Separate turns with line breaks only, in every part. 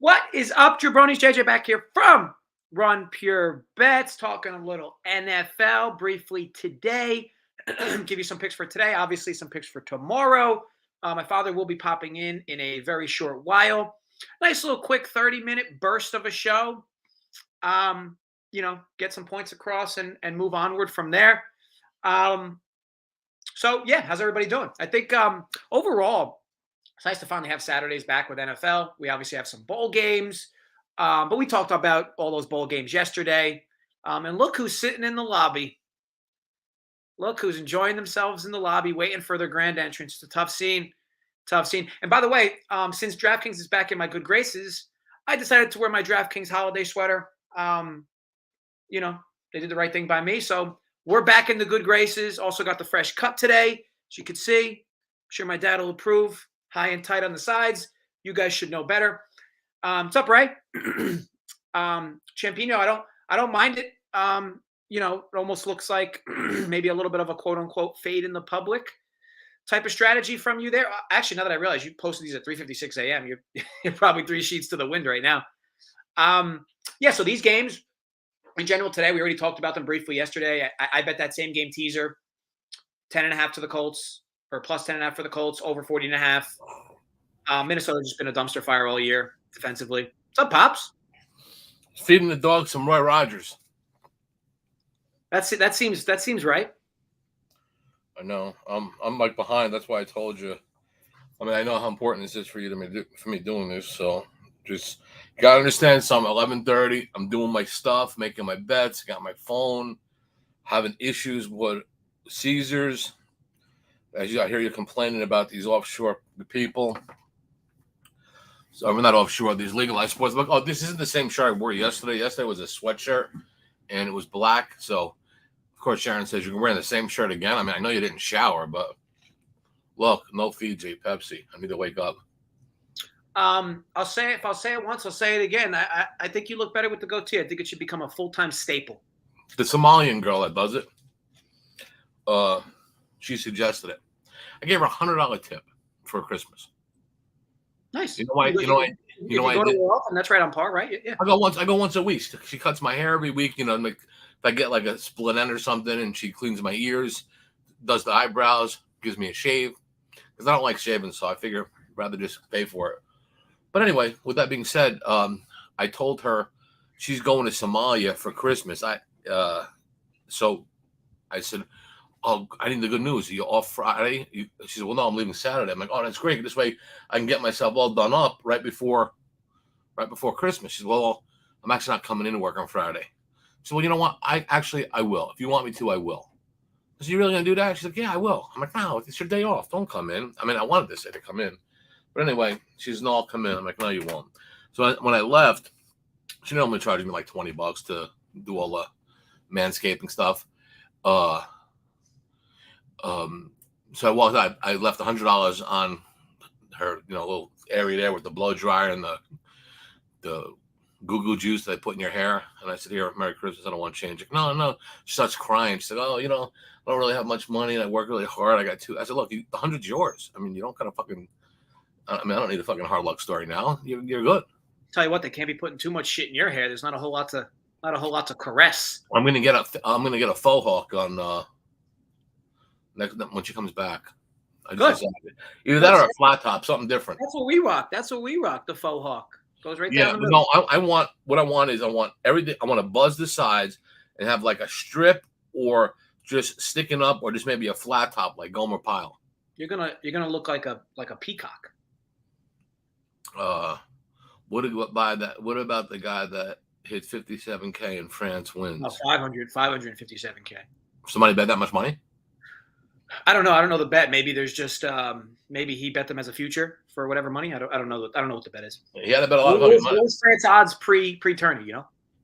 What is up, Jabronis? JJ back here from Run Pure Bets, talking a little NFL briefly today. Give you some picks for today, obviously some picks for tomorrow. My father will be popping in a very short while. Nice little quick 30-minute burst of a show. Get some points across and move onward from there. So yeah, how's everybody doing? I think overall, it's nice to finally have Saturdays back with NFL. We obviously have some bowl games, but we talked about all those bowl games yesterday. And look who's sitting in the lobby. Look who's enjoying themselves in the lobby, waiting for their grand entrance. It's a tough scene. Tough scene. And by the way, since DraftKings is back in my good graces, I decided to wear my DraftKings holiday sweater. They did the right thing by me. So we're back in the good graces. Also got the fresh cut today, as you can see. I'm sure my dad will approve. High and tight on the sides. You guys should know better. What's up, Ray? Champino, I don't mind it. It almost looks like maybe a little bit of a quote unquote fade in the public type of strategy from you there. Actually, now that I realize you posted these at 3:56 a.m., you're probably 3 sheets to the wind right now. So these games in general today, we already talked about them briefly yesterday. I bet that same game teaser, 10.5 to the Colts, or plus 10.5 for the Colts, over 40.5. Minnesota's just been a dumpster fire all year defensively. What's up, Pops?
Feeding the dog some Roy Rogers.
That seems right.
I know. I'm like behind. That's why I told you. I mean, I know how important this is for you for me doing this. So just you gotta understand. So I'm 11:30. I'm doing my stuff, making my bets. Got my phone. Having issues with Caesars. I hear you complaining about these offshore people. So I'm not offshore. These legalized sports. Look, this isn't the same shirt I wore yesterday. Yesterday was a sweatshirt, and it was black. So, of course, Sharon says you're wearing the same shirt again. I mean, I know you didn't shower, but look, no Fiji, Pepsi. I need to wake up.
I'll say it. If I'll say it once, I'll say it again. I think you look better with the goatee. I think it should become a full-time staple.
The Somalian girl that does it, she suggested it. I gave her $100 tip for Christmas.
Nice.
You know why? You know why? You know why?
And that's right on par, right? Yeah.
I go once a week. She cuts my hair every week. If I get like a split end or something, and she cleans my ears, does the eyebrows, gives me a shave. Because I don't like shaving, so I figure I'd rather just pay for it. But anyway, with that being said, I told her she's going to Somalia for Christmas. So I said, "Oh, I need the good news. Are you off Friday?" She said, "Well, no, I'm leaving Saturday." I'm like, "Oh, that's great. This way I can get myself all done up right before Christmas." She said, "Well, I'm actually not coming into work on Friday." So, well, you know what? I will. If you want me to, I will. I said, "You really gonna do that?" She's like, "Yeah, I will." I'm like, "No, it's your day off. Don't come in." I mean, I wanted to say to come in, but anyway, she says, "No, I'll come in." I'm like, "No, you won't." So when I left, she normally charges me like $20 to do all the manscaping stuff. So I walked out. I left $100 on her, little area there with the blow dryer and the goo juice that I put in your hair. And I said, "Here, Merry Christmas. I don't want to change it." No. She starts crying. She said, "Oh, I don't really have much money and I work really hard. I got two." I said, "Look, the $100's yours. I mean, you don't kind of fucking. I don't need a fucking hard luck story now. You're good."
Tell you what, they can't be putting too much shit in your hair. There's not a whole lot to caress.
I'm gonna get a faux hawk on next when she comes back. Either that or a flat top, something different.
That's what we rock. The faux hawk goes right down the middle.
No, I want everything. I want to buzz the sides and have like a strip or just sticking up or just maybe a flat top like Gomer Pyle.
You're gonna look like a peacock.
What about the guy that hit 57K and France wins?
557K.
Somebody bet that much money?
I don't know. I don't know the bet. Maybe there's just maybe he bet them as a future for whatever money. I don't know. I don't know what the bet is.
He had to bet a lot of money.
What was France odds pre-tourney?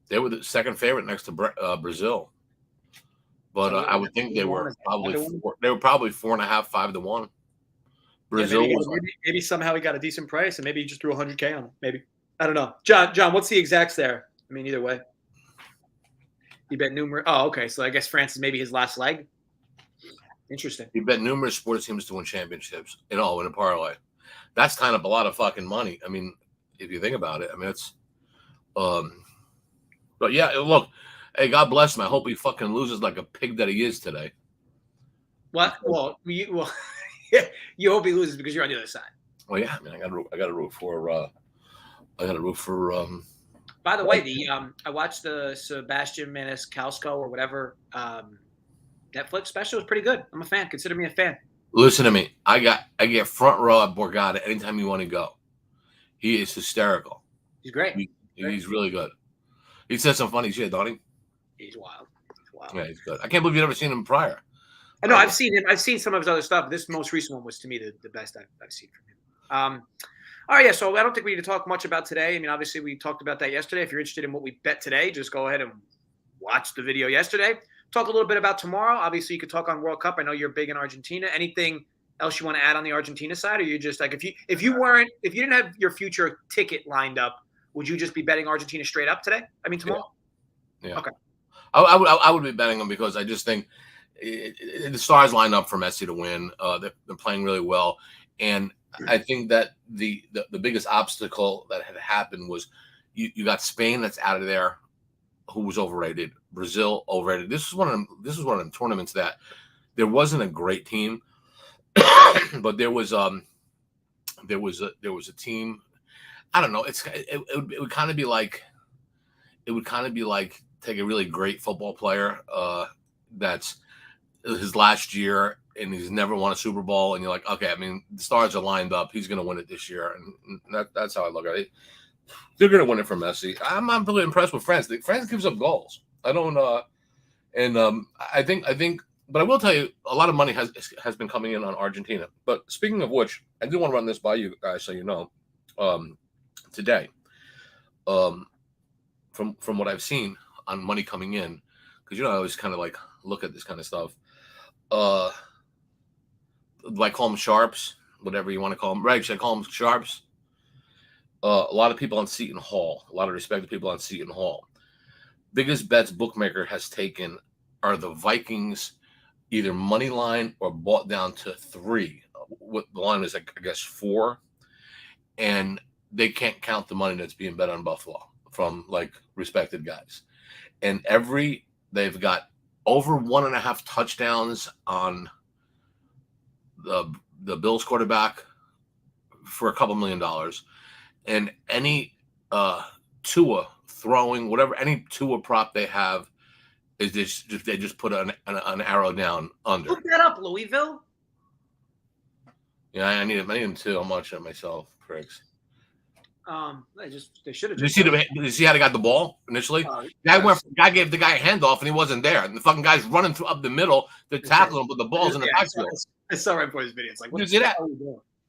They were the second favorite next to Brazil, but so I would think they were probably 4.5, 5 to 1. Brazil
maybe somehow he got a decent price, and maybe he just threw 100K on him. Maybe I don't know. John, what's the exacts there? I mean, either way, he bet numerous. Oh, okay. So I guess France is maybe his last leg. Interesting.
He bet numerous sports teams to win championships in a parlay. That's kind of a lot of fucking money. I mean, if you think about it. I mean, it's but yeah, look, hey, God bless him. I hope he fucking loses like a pig that he is today.
What? Well, you hope he loses because you're on the other side.
Well, yeah, I mean, I got to root for. I got to root for.
By the way, I watched the Sebastian Maniscalco or whatever Netflix special. It was pretty good. I'm a fan. Consider me a fan.
Listen to me. I get front row at Borgata anytime you want to go. He is hysterical.
He's great.
He's really good. He says some funny shit, don't he?
He's wild.
Yeah, he's good. I can't believe you've never seen him prior.
I know. I've seen him. I've seen some of his other stuff. This most recent one was to me the best I've seen from him. All right, yeah. So I don't think we need to talk much about today. I mean, obviously we talked about that yesterday. If you're interested in what we bet today, just go ahead and watch the video yesterday. Talk a little bit about tomorrow. Obviously, you could talk on World Cup. I know you're big in Argentina. Anything else you want to add on the Argentina side, or you just like if you didn't have your future ticket lined up, would you just be betting Argentina straight up today? I mean tomorrow.
Yeah.
Okay.
I would be betting them because I just think the stars lined up for Messi to win. They're playing really well, and I think that the biggest obstacle that had happened was you got Spain that's out of there, who was overrated. Brazil overrated. This was one of them tournaments that there wasn't a great team, but there was a team. I don't know. It would kind of be like take a really great football player that's his last year and he's never won a Super Bowl, and you're like, okay, I mean, the stars are lined up. He's going to win it this year, and that's how I look at it. They're going to win it for Messi. I'm not really impressed with France. France gives up goals. I don't, I think, but I will tell you, a lot of money has been coming in on Argentina. But speaking of which, I do want to run this by you guys so you know, today, from what I've seen on money coming in, because I always kind of like look at this kind of stuff. Like call them sharps, whatever you want to call them. Right? Should I call them sharps? A lot of people on Seton Hall, a lot of respected people on Seton Hall. Biggest bets bookmaker has taken are the Vikings, either money line or bought down to 3. What the line is, I guess 4, and they can't count the money that's being bet on Buffalo from like respected guys. And they've got over 1.5 touchdowns on the Bills quarterback for a couple $1 million, and any Tua throwing, whatever, any Tua prop they have is they just put an arrow down under.
Look that up, Louisville.
Yeah, I need him too. I'm watching it myself, pricks.
They should have.
Did you see how they got the ball initially? Guy gave the guy a handoff and he wasn't there, and the fucking guy's running up the middle to tackle him, but the ball's in the backfield.
I saw right before this video. It's like, what
did you see that?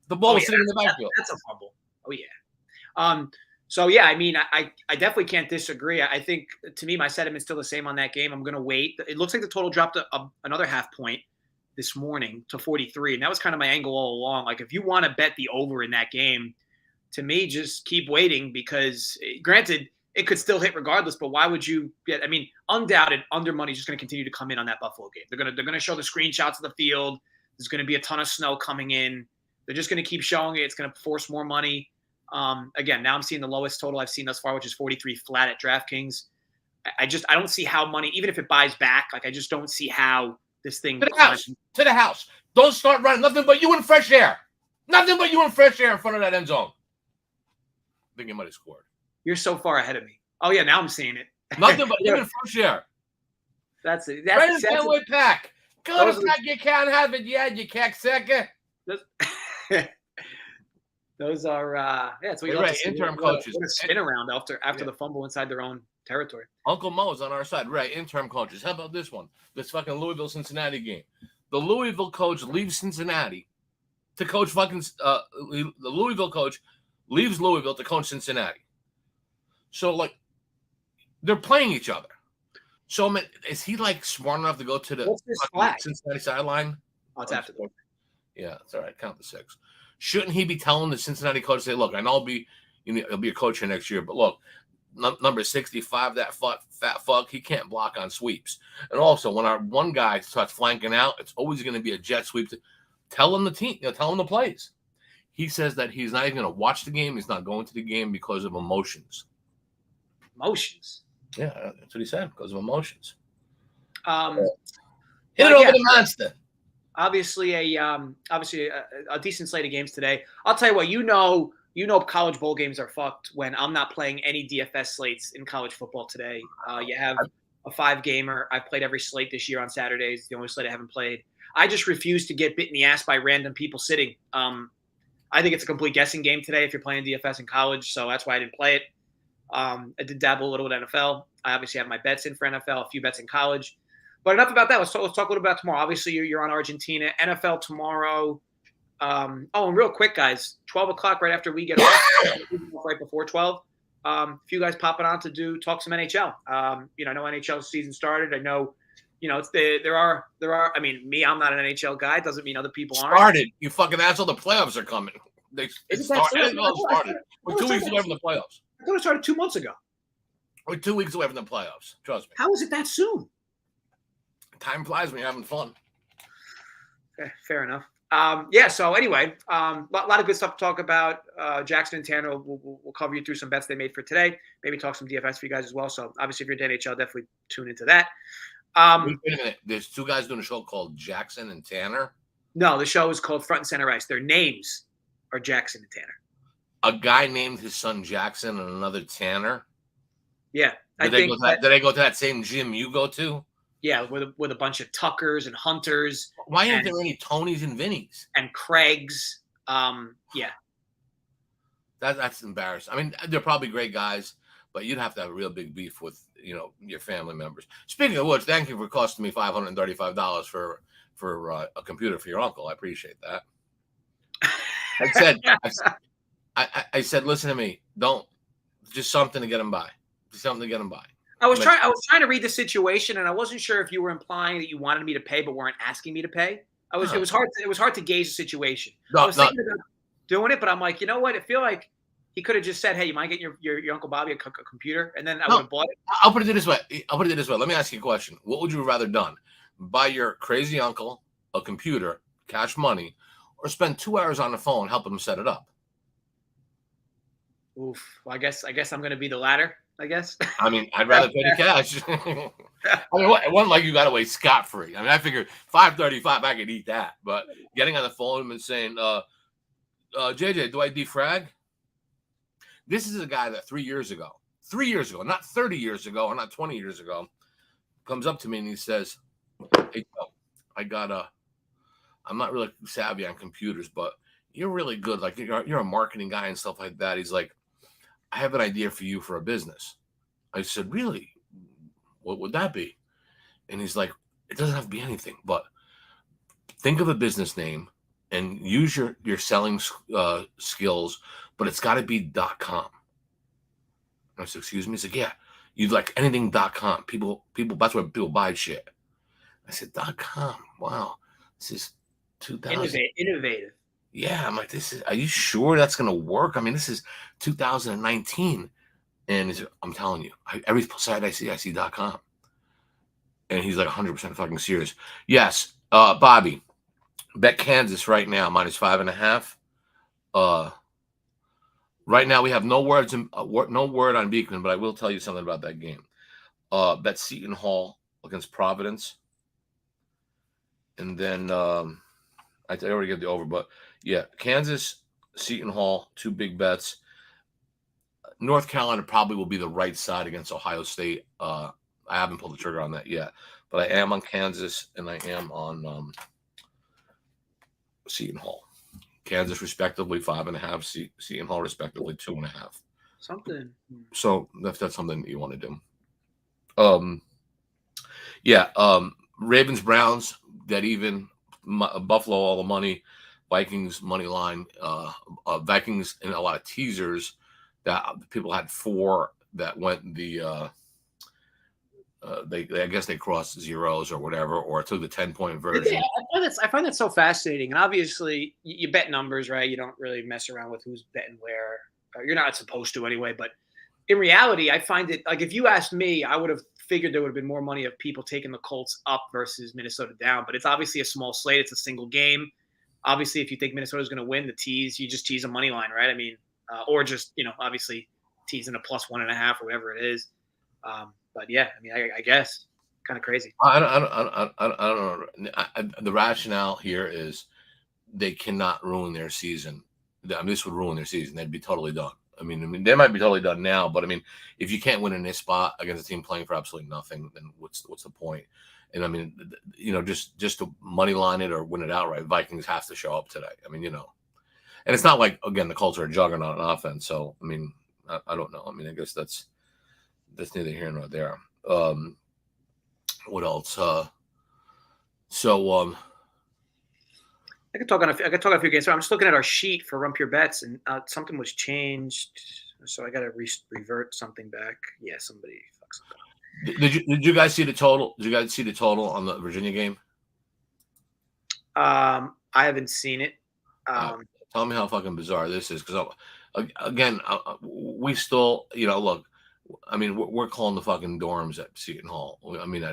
The ball was sitting in the backfield.
That's a fumble. Oh yeah. So yeah, I mean, I definitely can't disagree. I think to me, my sentiment's still the same on that game. I'm going to wait. It looks like the total dropped another half point this morning to 43, and that was kind of my angle all along. Like, if you want to bet the over in that game, to me, just keep waiting because, granted, it could still hit regardless. But why would you get? I mean, undoubted under money is just going to continue to come in on that Buffalo game. They're going to show the screenshots of the field. There's going to be a ton of snow coming in. They're just going to keep showing it. It's going to force more money. Again, now I'm seeing the lowest total I've seen thus far, which is 43 flat at DraftKings. I don't see how money, even if it buys back, like I just don't see how this thing
to the house. Don't start running. Nothing but you and fresh air. Nothing but you and fresh air in front of that end zone. I think you might have scored.
You're so far ahead of me. Oh yeah, now I'm seeing it.
Nothing but you and fresh air.
That's it.
That's it. Pack. Go to pack. You can't have it yet. You cocksucker.
Those are that's what you
right. Interim coaches.
What a spin around after the fumble inside their own territory.
Uncle Mo's on our side, right? Interim coaches. How about this one? This fucking Louisville-Cincinnati game. The Louisville coach leaves Cincinnati to coach fucking. The Louisville coach leaves Louisville to coach Cincinnati. So like, they're playing each other. So I mean, is he like smart enough to go to the Cincinnati sideline?
Oh, it's after the.
Yeah, it's all right. Count the 6. Shouldn't he be telling the Cincinnati coach, say, look, I know I'll be a coach here next year, but look, number 65, that fat fuck, he can't block on sweeps. And also, when our one guy starts flanking out, it's always going to be a jet sweep. Tell him the team, tell him the plays. He says that he's not even going to watch the game. He's not going to the game because of emotions.
Emotions.
Yeah, that's what he said, because of emotions.
Hit
it over the monster.
Obviously, a decent slate of games today. I'll tell you what, you know, college bowl games are fucked when I'm not playing any DFS slates in college football today. You have a 5-gamer. I've played every slate this year on Saturdays. The only slate I haven't played. I just refuse to get bit in the ass by random people sitting. I think it's a complete guessing game today if you're playing DFS in college, so that's why I didn't play it. I did dabble a little with NFL. I obviously have my bets in for NFL, a few bets in college. But enough about that. Let's talk a little about tomorrow. Obviously, you're on Argentina. NFL tomorrow. And real quick, guys, 12 o'clock right after we get off, right before 12. A few guys popping on to talk some NHL. I know NHL season started. I know, there are. I mean, I'm not an NHL guy. Doesn't mean other people aren't.
Started. You fucking asshole. The playoffs are coming. It started. We're 2 weeks away from the playoffs.
I thought it started 2 months ago.
We're 2 weeks away from the playoffs. Trust me.
How is it that soon?
Time flies when you're having fun.
Okay, fair enough. So anyway, a lot of good stuff to talk about. Jackson and Tanner will cover you through some bets they made for today. Maybe talk some DFS for you guys as well. So obviously, if you're into NHL, definitely tune into that.
Wait a minute. There's 2 guys doing a show called Jackson and Tanner.
No, the show is called Front and Center Ice. Their names are Jackson and Tanner.
A guy named his son Jackson and another Tanner.
Yeah,
Did they go to that same gym you go to?
Yeah, with a bunch of Tuckers and Hunters.
Why aren't there any Tonys and Vinnies?
And Craigs. Yeah.
That's embarrassing. I mean, they're probably great guys, but you'd have to have a real big beef with, your family members. Speaking of which, thank you for costing me $535 for a computer for your uncle. I appreciate that. I said, listen to me. Don't, just something to get him by. I was trying to read the situation, and I wasn't sure if you were implying that you wanted me to pay but weren't asking me to pay. It was hard to gauge the situation. I was thinking about doing it, but I'm like, you know what? I feel like he could have just said, "Hey, you mind getting your Uncle Bobby a computer?" And then I would have bought it. I'll put it this way. Let me ask you a question. What would you have rather done? Buy your crazy uncle a computer, cash money, or spend 2 hours on the phone helping him set it up?
Oof. Well, I guess I'm going to be the latter. I guess.
I mean, I'd rather pay the cash. I mean, it wasn't like you got away scot-free. I mean, I figured $535, I could eat that. But getting on the phone and saying, JJ, do I defrag? This is a guy that 3 years ago, not 30 years ago or not 20 years ago, comes up to me and he says, hey, I'm not really savvy on computers, but you're really good. Like, you're a marketing guy and stuff like that. He's like, I have an idea for you for a business. I said, really? What would that be? And he's like, it doesn't have to be anything, but think of a business name and use your selling skills, but it's got to be .com. And I said, excuse me? He's like, yeah, you'd like anything .com. People, that's where people buy shit. I said, .com. Wow. This is 2000.
Innovative.
Yeah, I'm like, are you sure that's going to work? I mean, this is 2019. And I'm telling you, every site I see .com. And he's like 100% fucking serious. Yes, Bobby, bet Kansas right now, -5.5. Right now, we have no word on Beekman, but I will tell you something about that game. Bet Seton Hall against Providence. And then I already get the over, but yeah, Kansas, Seton Hall, 2 big bets. North Carolina probably will be the right side against Ohio State. I haven't pulled the trigger on that yet, but I am on Kansas and I am on Seton Hall. Kansas respectively 5.5, Seton Hall respectively 2.5.
Something.
So that's something that you want to do. Ravens, Browns, dead even. Buffalo, all the money. Vikings money line. Vikings and a lot of teasers that people had 4 that went the. I guess they crossed zeros or whatever, or took the 10-point version.
Yeah, I find that so fascinating. And obviously, you bet numbers, right? You don't really mess around with who's betting where. You're not supposed to anyway. But in reality, I find it like if you asked me, I would have figured there would have been more money of people taking the Colts up versus Minnesota down. But it's obviously a small slate. It's a single game. Obviously, if you think Minnesota's going to win, you just tease a money line, right? I mean, or just obviously teasing a +1.5 or whatever it is. But yeah, I mean, I guess kind of crazy.
I don't know. The rationale here is they cannot ruin their season. I mean, this would ruin their season. They'd be totally done. I mean, they might be totally done now, but I mean, if you can't win in this spot against a team playing for absolutely nothing, then what's the point? And I mean, just to money line it or win it outright, Vikings have to show up today. I mean, and it's not like, again, the Colts are a juggernaut on offense. So I mean, I don't know. I mean, I guess that's neither here nor there. What else?
I could talk on a few games. So I'm just looking at our sheet for Rump Your Bets, and something was changed. So I got to revert something back. Yeah, somebody fucks up.
Did you guys see the total? Did you guys see the total on the Virginia game?
I haven't seen it.
Tell me how fucking bizarre this is, because again, we still, look. I mean, we're calling the fucking dorms at Seton Hall. I mean,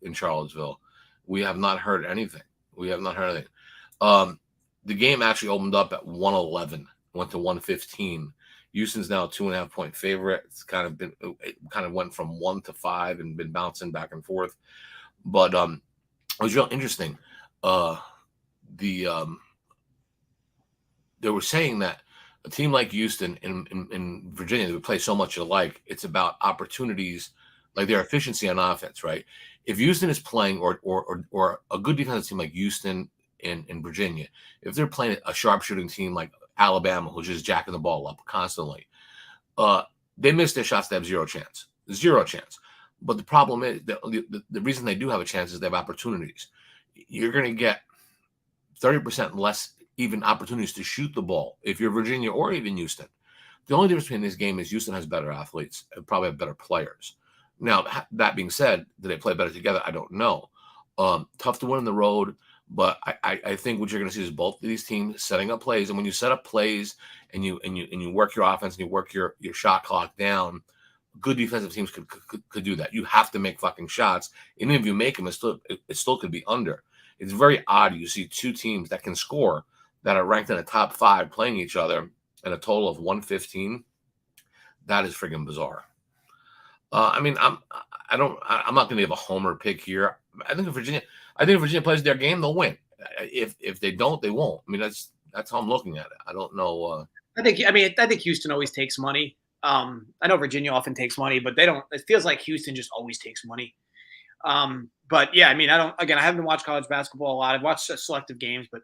in Charlottesville, we have not heard anything. The game actually opened up at 111, went to 115. Houston's now a 2.5-point favorite. It kind of went from 1 to 5 and been bouncing back and forth. But it was real interesting. They were saying that a team like Houston in Virginia, they play so much alike. It's about opportunities, like their efficiency on offense, right? If Houston is playing, or a good defensive team like Houston in Virginia, if they're playing a sharpshooting team like Alabama, who's just jacking the ball up constantly, they miss their shots. They have zero chance. But the problem is the reason they do have a chance is they have opportunities. You're going to get 30% less even opportunities to shoot the ball if you're Virginia or even Houston. The only difference between this game is Houston has better athletes and probably have better players. Now, that being said, do they play better together? I don't know. Tough to win on the road, but I think what you're going to see is both of these teams setting up plays. And when you set up plays and you work your offense and you work your shot clock down, good defensive teams could do that. You have to make fucking shots. And if you make them, it still could be under. It's very odd. You see two teams that can score that are ranked in the top 5 playing each other in a total of 115. That is friggin' bizarre. I mean, I'm not going to give a homer pick here. I think if Virginia plays their game, they'll win. If they don't, they won't. I mean, that's how I'm looking at it. I don't know.
I think Houston always takes money. I know Virginia often takes money, but they don't. It feels like Houston just always takes money. But yeah, I mean, I haven't watched college basketball a lot. I've watched selective games, but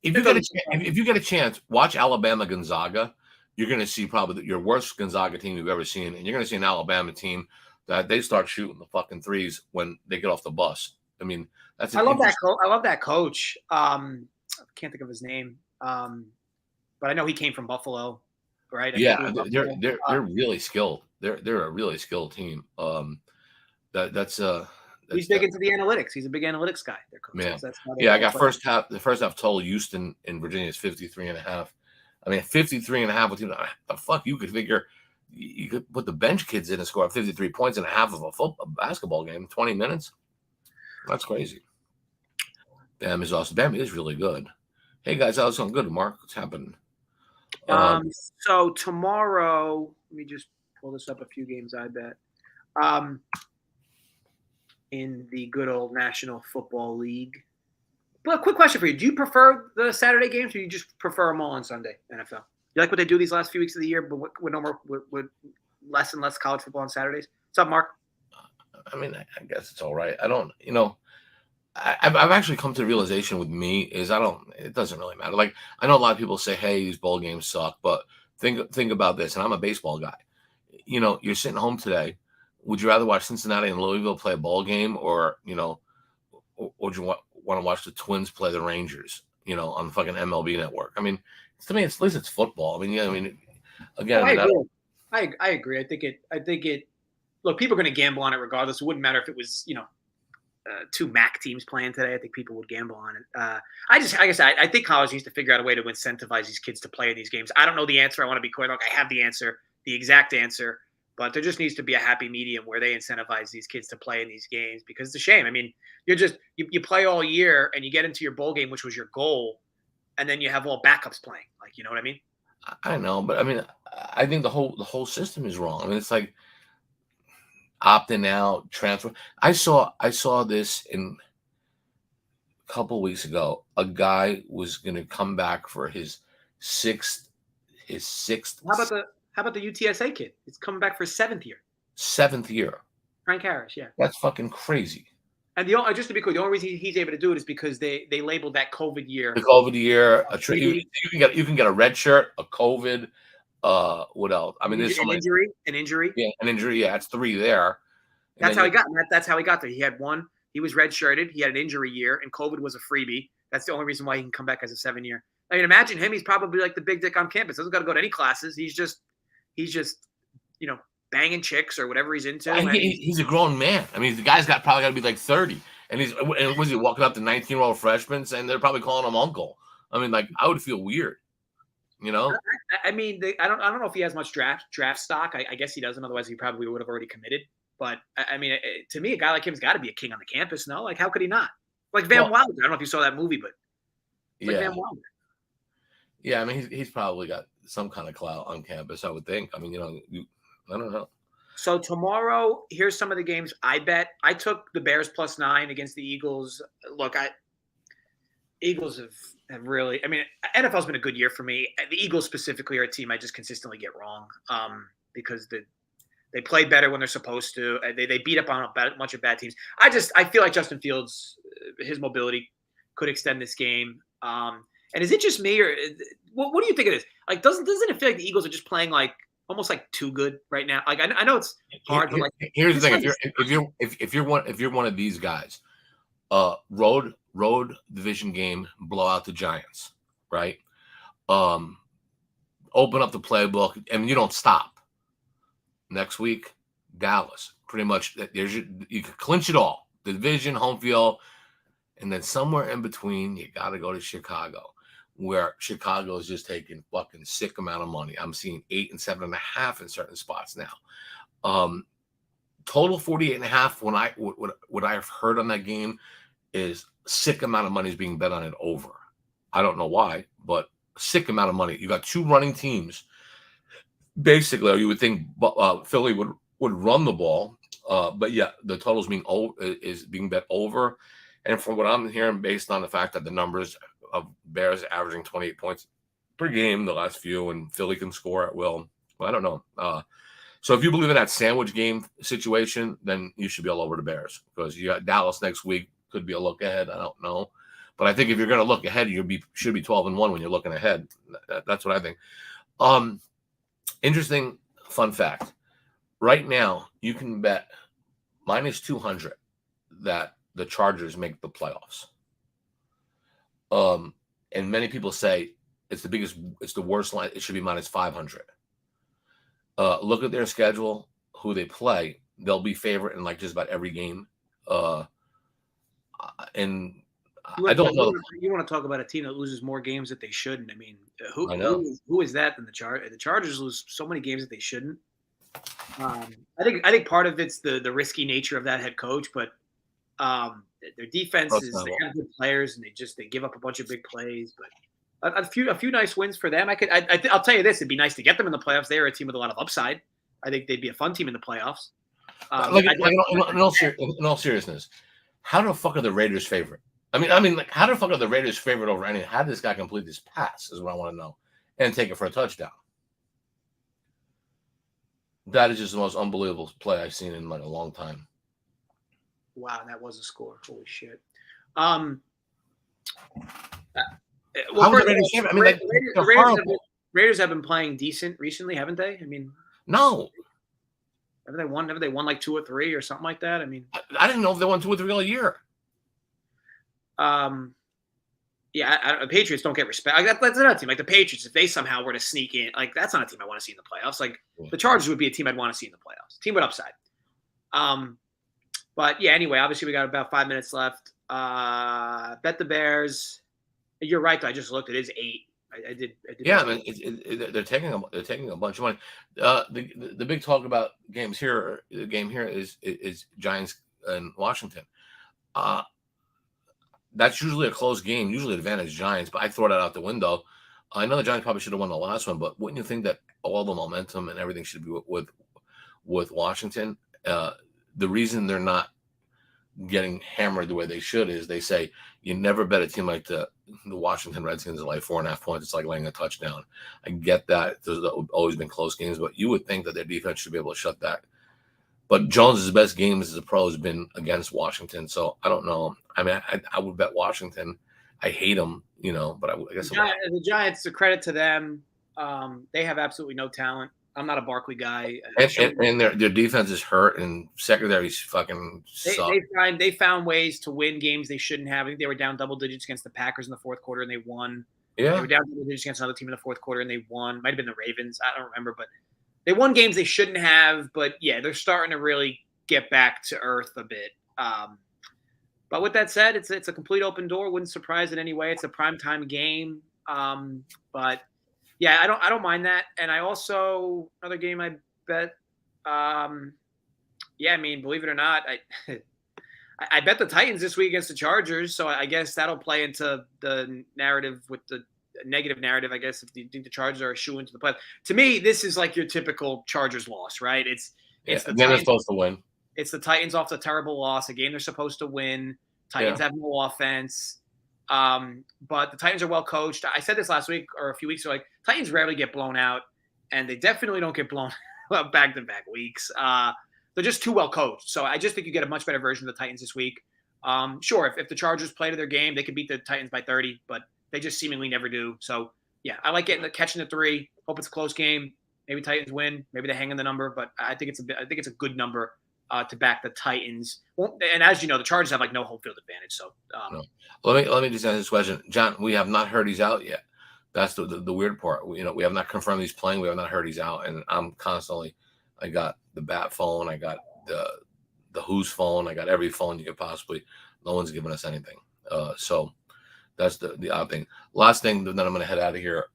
if you get a chance, watch Alabama Gonzaga. You're going to see probably your worst Gonzaga team you've ever seen, and you're going to see an Alabama team that they start shooting the fucking threes when they get off the bus. I mean,
I love that coach. I can't think of his name, but I know he came from Buffalo, right?
They're really skilled. They're a really skilled team.
He's big into the analytics. He's a big analytics guy. Their coach.
Yeah. I got the first half total Houston in Virginia is 53.5. I mean, 53.5 with the fuck you could figure you could put the bench kids in and score 53 points in a half of a basketball game, 20 minutes. That's crazy. Bam is awesome. Bam is really good. Hey guys, how's it going? Good, Mark. What's happening?
So tomorrow, let me just pull this up. A few games, I bet. In the good old National Football League. But a quick question for you. Do you prefer the Saturday games or you just prefer them all on Sunday, NFL? You like what they do these last few weeks of the year, but with less and less college football on Saturdays? What's up, Mark?
I mean, I guess it's all right. I don't, I've actually come to the realization with me is it doesn't really matter. Like, I know a lot of people say, hey, these bowl games suck, but think about this. And I'm a baseball guy. You're sitting home today. Would you rather watch Cincinnati and Louisville play a ball game or do you want to watch the Twins play the Rangers, on the fucking MLB network? I mean, to me, at least it's football. I mean, again,
I agree. I think it. Look, people are going to gamble on it regardless. It wouldn't matter if it was, 2 MAC teams playing today. I think people would gamble on it. I think college needs to figure out a way to incentivize these kids to play in these games. I don't know the answer. I want to be clear. Look, I have the answer, the exact answer. But there just needs to be a happy medium where they incentivize these kids to play in these games because it's a shame. I mean, you play all year and you get into your bowl game, which was your goal, and then you have all backups playing. Like, you know what I mean?
I know, but I mean, I think the whole system is wrong. I mean, it's like opting out, transfer. I saw this in a couple weeks ago. A guy was going to come back for sixth his sixth
How about the UTSA kid? It's coming back for his 7th year.
seventh year.
Frank Harris, yeah.
That's fucking crazy.
And just to be clear, the only reason he's able to do it is because they labeled that COVID year.
The COVID year, you can get a red shirt, a COVID. What else? I mean, there's so many.
An injury.
Yeah, an injury. Yeah, it's 3 there. And
That's how he got. That's how he got there. He had one. He was redshirted. He had an injury year, and COVID was a freebie. That's the only reason why he can come back as a 7-year. I mean, imagine him. He's probably like the big dick on campus. Doesn't got to go to any classes. He's just, banging chicks or whatever he's into.
And he's a grown man. I mean, the guy's probably got to be like 30, and was he walking up to 19-year-old freshmen, and they're probably calling him uncle. I mean, like, I would feel weird,
I mean, I don't know if he has much draft stock. I guess he doesn't. Otherwise, he probably would have already committed. But I mean, to me, a guy like him's got to be a king on the campus. No, like how could he not? Like Van Wilder. I don't know if you saw that movie, but like Van Wilder.
Yeah, I mean, he's probably got some kind of clout on campus, I would think. I mean, I don't know.
So tomorrow, here's some of the games I bet. I took the Bears +9 against the Eagles. Look, Eagles have really. I mean, NFL's been a good year for me. The Eagles specifically are a team I just consistently get wrong because they play better when they're supposed to. They beat up on a bunch of bad teams. I feel like Justin Fields, his mobility could extend this game. And is it just me, or what do you think of this? Like, doesn't it feel like the Eagles are just playing like almost like too good right now? Like, I know it's hard. But like,
here's the thing: if you're one of these guys, road division game, blow out the Giants, right? Open up the playbook, and you don't stop. Next week, Dallas, pretty much. You can clinch it all: the division, home field, and then somewhere in between, you got to go to Chicago, where Chicago is just taking fucking sick amount of money. I'm seeing 8 and 7.5 in certain spots now. Total 48.5. What I've heard on that game is sick amount of money is being bet on it over. I don't know why, but sick amount of money. You got 2 running teams. Basically, you would think Philly would run the ball, but yeah, the total's is being bet over. And from what I'm hearing, based on the fact that the numbers of Bears averaging 28 points per game the last few, and Philly can score at will. Well, I don't know. So if you believe in that sandwich game situation, then you should be all over the Bears, because you got Dallas next week. Could be a look ahead. I don't know. But I think if you're going to look ahead, should be 12-1 when you're looking ahead. That's what I think. Interesting fun fact. Right now, you can bet -200 that the Chargers make the playoffs. And many people say it's the worst line. It should be -500. Look at their schedule, who they play. They'll be favorite in like just about every game. And I don't know.
You want to talk about a team that loses more games that they shouldn't? I mean, who is that than the Chargers? The Chargers lose so many games that they shouldn't. I think part of it's the risky nature of that head coach, but their defense they have good players, and they give up a bunch of big plays. But a few nice wins for them. I'll tell you this: it'd be nice to get them in the playoffs. They are a team with a lot of upside. I think they'd be a fun team in the playoffs.
In all seriousness, how the fuck are the Raiders favorite? I mean, like, how the fuck are the Raiders favorite over any? How did this guy complete this pass? Is what I want to know, and take it for a touchdown. That is just the most unbelievable play I've seen in like a long time.
Wow, that was a score. Holy shit. Raiders have been playing decent recently, haven't they? I mean,
no.
Have they won like 2 or 3 or something like that? I mean,
I didn't know if they won 2 or 3 all year.
Yeah, the Patriots don't get respect. Like, that's another team. Like the Patriots, if they somehow were to sneak in, like that's not a team I want to see in the playoffs. Like the Chargers would be a team I'd want to see in the playoffs. Team with upside. But yeah, anyway, obviously we got about 5 minutes left. Bet the Bears. You're right, though. I just looked. It is 8. I did.
Yeah, I mean, they're taking a bunch of money. The big talk about the game here is Giants and Washington. Uh, that's usually a close game, usually advantage Giants, but I throw that out the window. I know the Giants probably should have won the last one, but wouldn't you think that all the momentum and everything should be with Washington? The reason they're not getting hammered the way they should is they say you never bet a team like the Washington Redskins at like 4.5 points. It's like laying a touchdown. I get that. There's always been close games, but you would think that their defense should be able to shut that. But Jones's best games as a pro has been against Washington, so I don't know. I mean, I would bet Washington. I hate them, but I guess
The Giants, a credit to them. They have absolutely no talent. I'm not a Barkley guy.
and their defense is hurt, and secondary's fucking suck.
They found ways to win games they shouldn't have. I think they were down double digits against the Packers in the fourth quarter, and they won.
Yeah,
they were down double digits against another team in the fourth quarter, and they won. Might have been the Ravens. I don't remember, but they won games they shouldn't have. But yeah, they're starting to really get back to earth a bit. But with that said, it's a complete open door. Wouldn't surprise in any way. It's a primetime game. But yeah, I don't mind that. And I also another game I bet. Yeah, I mean, believe it or not, I bet the Titans this week against the Chargers. So I guess that'll play into the narrative with the negative narrative. I guess if you think the Chargers are a shoe into the playoffs. To me, this is like your typical Chargers loss, right? It's the
then
Titans,
they're supposed to win.
It's the Titans off the terrible loss, a game they're supposed to win. Titans have no offense. But the Titans are well coached. I said this last week or a few weeks ago, like Titans rarely get blown out, and they definitely don't get blown out back-to-back weeks. They're just too well coached. So I just think you get a much better version of the Titans this week. Sure, if the Chargers play to their game, they could beat the Titans by 30, but they just seemingly never do. So yeah, I like catching the 3. Hope it's a close game. Maybe Titans win. Maybe they hang in the number, but I think it's a good number to back the Titans. Well, and as you know, the Chargers have like no home field advantage. So
no. Let me just answer this question, John. We have not heard he's out yet. That's the weird part. We have not confirmed he's playing. We have not heard he's out, and I'm constantly. I got the bat phone. I got the Who's phone. I got every phone you could possibly. No one's giving us anything. So that's the odd thing. Last thing, then I'm going to head out of here.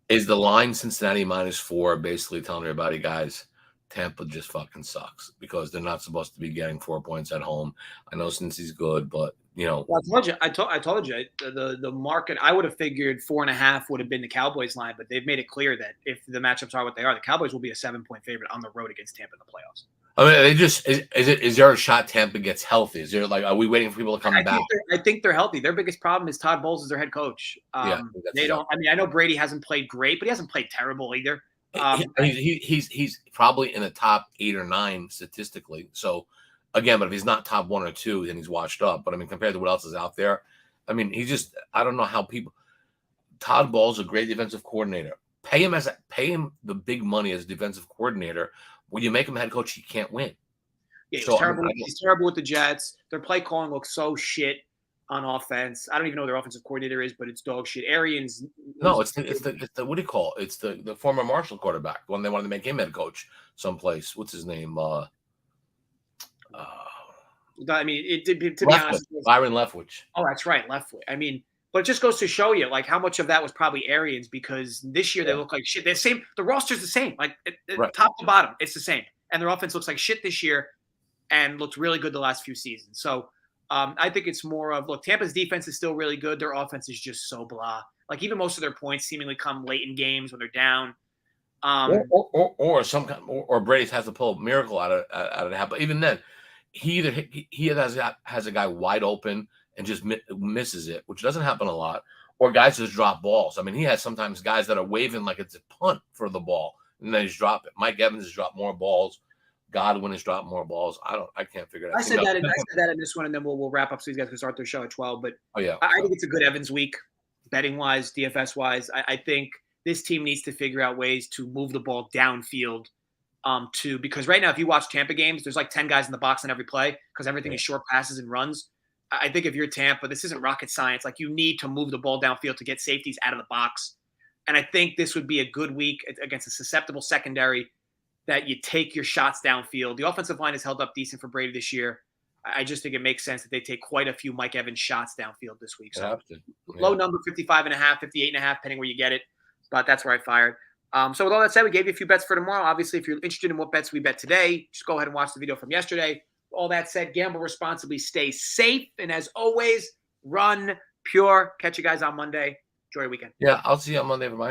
Is the line Cincinnati -4 basically telling everybody, guys, Tampa just fucking sucks because they're not supposed to be getting 4 points at home. I know Cincy's good, but
Well, I told you the market. I would have figured 4.5 would have been the Cowboys line, but they've made it clear that if the matchups are what they are, the Cowboys will be a 7-point favorite on the road against Tampa in the playoffs.
I mean, is there a shot Tampa gets healthy? Is there are we waiting for people to come back?
I think they're healthy. Their biggest problem is Todd Bowles as their head coach. They don't. I mean, I know Brady hasn't played great, but he hasn't played terrible either.
He's probably in the top 8 or 9 statistically. So again, but if he's not top 1 or 2, then he's washed up. But I mean, compared to what else is out there, I mean, I don't know how people. Todd Bowles is a great defensive coordinator. Pay him the big money as a defensive coordinator. When you make him head coach, he can't win.
Yeah, he's terrible. He's terrible with the Jets. Their play calling looks so shit on offense. I don't even know who their offensive coordinator is, but it's dog shit. Arians.
No, it's the what do you call it? It's the former Marshall quarterback. The one they wanted to make him head coach someplace. What's his name?
I mean, it did. To be honest,
Byron Leftwich.
Oh, that's right, Leftwich. I mean, but it just goes to show you like how much of that was probably Arians because this year they look like shit. They're same. The roster's the same, like top to bottom, it's the same, and their offense looks like shit this year, and looked really good the last few seasons. So I think it's more of Tampa's defense is still really good. Their offense is just so blah. Like even most of their points seemingly come late in games when they're down.
Or Brady has to pull a miracle out of that. But even then, he has a guy wide open and just misses it, which doesn't happen a lot. Or guys just drop balls. I mean, he has sometimes guys that are waving like it's a punt for the ball, and then he's drop it. Mike Evans has dropped more balls. Godwin has dropped more balls. I can't figure it out.
I said that in this one, and then we'll wrap up so these guys can start their show at 12. But I think it's a good Evans week, betting wise, DFS wise. I think this team needs to figure out ways to move the ball downfield. Because right now, if you watch Tampa games, there's like 10 guys in the box on every play because everything is short passes and runs. I think if you're Tampa, this isn't rocket science. Like you need to move the ball downfield to get safeties out of the box. And I think this would be a good week against a susceptible secondary that you take your shots downfield. The offensive line has held up decent for Brady this year. I just think it makes sense that they take quite a few Mike Evans shots downfield this week.
It
So
have to.
low number, 55.5, 58.5, depending where you get it. But that's where I fired. So with all that said, we gave you a few bets for tomorrow. Obviously, if you're interested in what bets we bet today, just go ahead and watch the video from yesterday. All that said, gamble responsibly, stay safe, and as always, run pure. Catch you guys on Monday. Enjoy your weekend.
Yeah, I'll see you on Monday for my